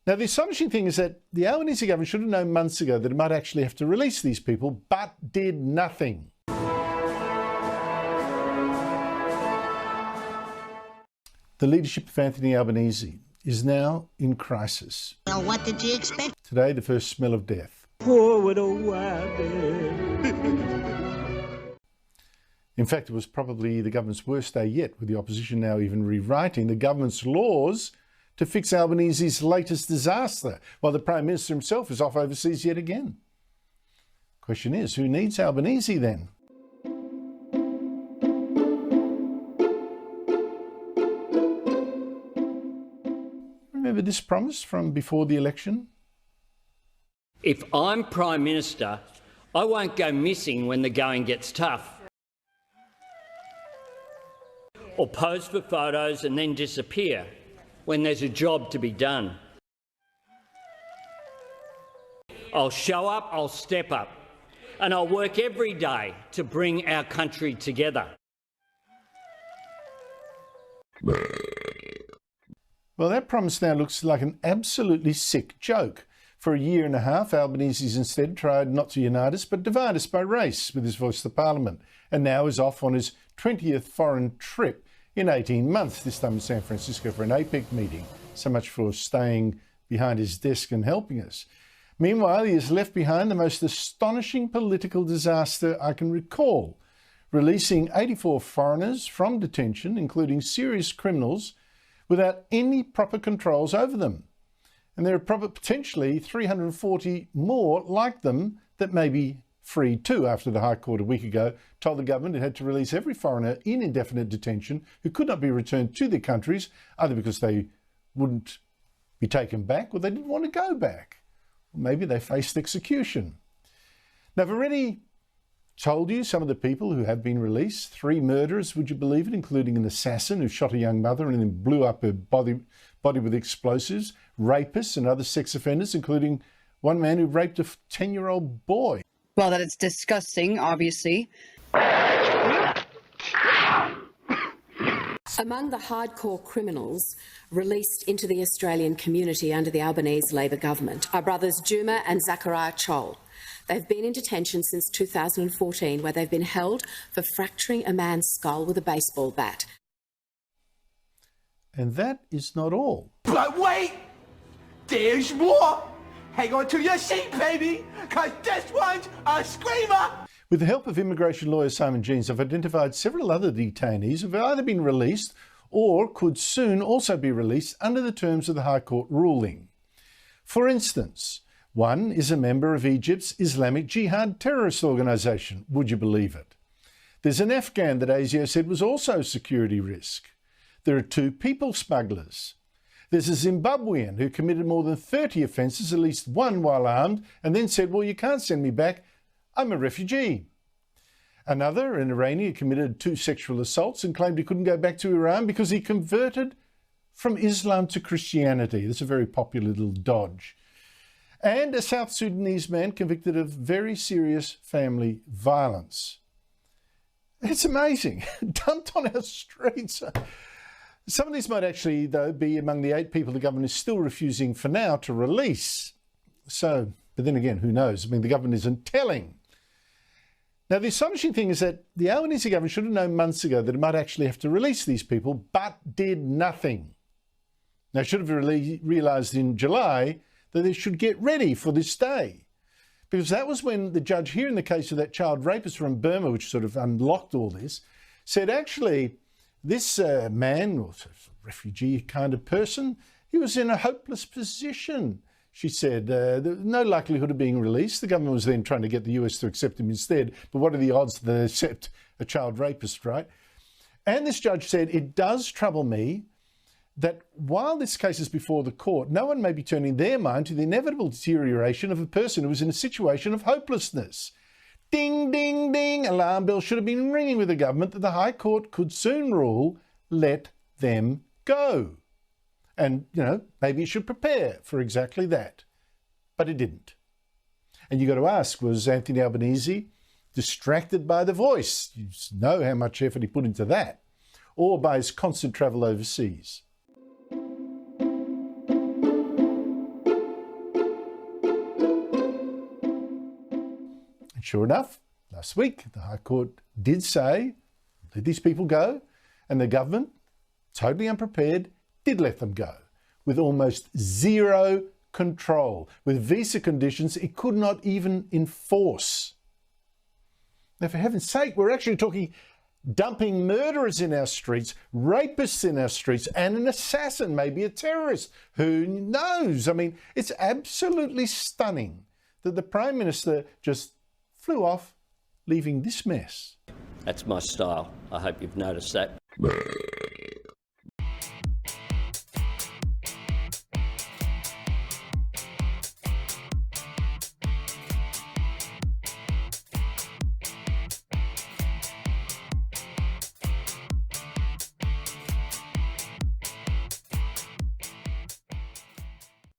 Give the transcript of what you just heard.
Now, the astonishing thing is that the Albanese government should have known months ago that it might actually have to release these people, but did nothing. The leadership of Anthony Albanese is now in crisis. Well, what did you expect? Today, the first smell of death. Poor widow Wabbit. In fact, it was probably the government's worst day yet, with the opposition now even rewriting the government's laws to fix Albanese's latest disaster, while the Prime Minister himself is off overseas yet again. Question is, who needs Albanese then? Remember this promise from before the election? If I'm Prime Minister, I won't go missing when the going gets tough, or pose for photos and then disappear when there's a job to be done. I'll show up, I'll step up, and I'll work every day to bring our country together. Well, that promise now looks like an absolutely sick joke. For a year and a half, Albanese's instead tried not to unite us, but divide us by race with his voice to Parliament, and now is off on his 20th foreign trip in 18 months, this time in San Francisco for an APEC meeting. So much for staying behind his desk and helping us. Meanwhile, he has left behind the most astonishing political disaster I can recall, releasing 84 foreigners from detention, including serious criminals, without any proper controls over them. And there are potentially 340 more like them that may be free too, after the High Court a week ago told the government it had to release every foreigner in indefinite detention who could not be returned to their countries, either because they wouldn't be taken back or they didn't want to go back. Or maybe they faced execution. Now, I've already told you some of the people who have been released. 3 murderers, would you believe it, including an assassin who shot a young mother and then blew up her body with explosives, rapists and other sex offenders, including one man who raped a 10-year-old boy. Well, that it's disgusting, obviously. Among the hardcore criminals released into the Australian community under the Albanese Labor government are brothers Juma and Zachariah Chol. They've been in detention since 2014, where they've been held for fracturing a man's skull with a baseball bat. And that is not all. But wait! There's more! Hang on to your seat, baby, because this one's a screamer! With the help of immigration lawyer Simon Jeans, I've identified several other detainees who have either been released or could soon also be released under the terms of the High Court ruling. For instance, one is a member of Egypt's Islamic Jihad terrorist organisation. Would you believe it? There's an Afghan that ASIO said was also a security risk. There are 2 people smugglers. There's a Zimbabwean who committed more than 30 offences, at least one while armed, and then said, well, you can't send me back, I'm a refugee. Another, an Iranian, committed 2 sexual assaults and claimed he couldn't go back to Iran because he converted from Islam to Christianity. That's a very popular little dodge. And a South Sudanese man convicted of very serious family violence. It's amazing, dumped on our streets. Some of these might actually, though, be among the 8 people the government is still refusing for now to release. So, but then again, who knows? I mean, the government isn't telling. Now, the astonishing thing is that the Albanese government should have known months ago that it might actually have to release these people, but did nothing. Now, should have realised in July that they should get ready for this day, because that was when the judge here in the case of that child rapist from Burma, which sort of unlocked all this, said actually this man, or refugee kind of person, he was in a hopeless position. She said there was no likelihood of being released. The government was then trying to get the US to accept him instead, but what are the odds that they accept a child rapist, right? And this judge said, it does trouble me that while this case is before the court, no one may be turning their mind to the inevitable deterioration of a person who is in a situation of hopelessness. Ding, ding, ding, alarm bells should have been ringing with the government that the High Court could soon rule, let them go. And, you know, maybe it should prepare for exactly that. But it didn't. And you've got to ask, was Anthony Albanese distracted by the voice? You know how much effort he put into that. Or by his constant travel overseas. Sure enough, last week the High Court did say, let these people go, and the government, totally unprepared, did let them go, with almost zero control, with visa conditions it could not even enforce. Now, for heaven's sake, we're actually talking dumping murderers in our streets, rapists in our streets, and an assassin, maybe a terrorist. Who knows? I mean, it's absolutely stunning that the Prime Minister just flew off, leaving this mess. That's my style. I hope you've noticed that.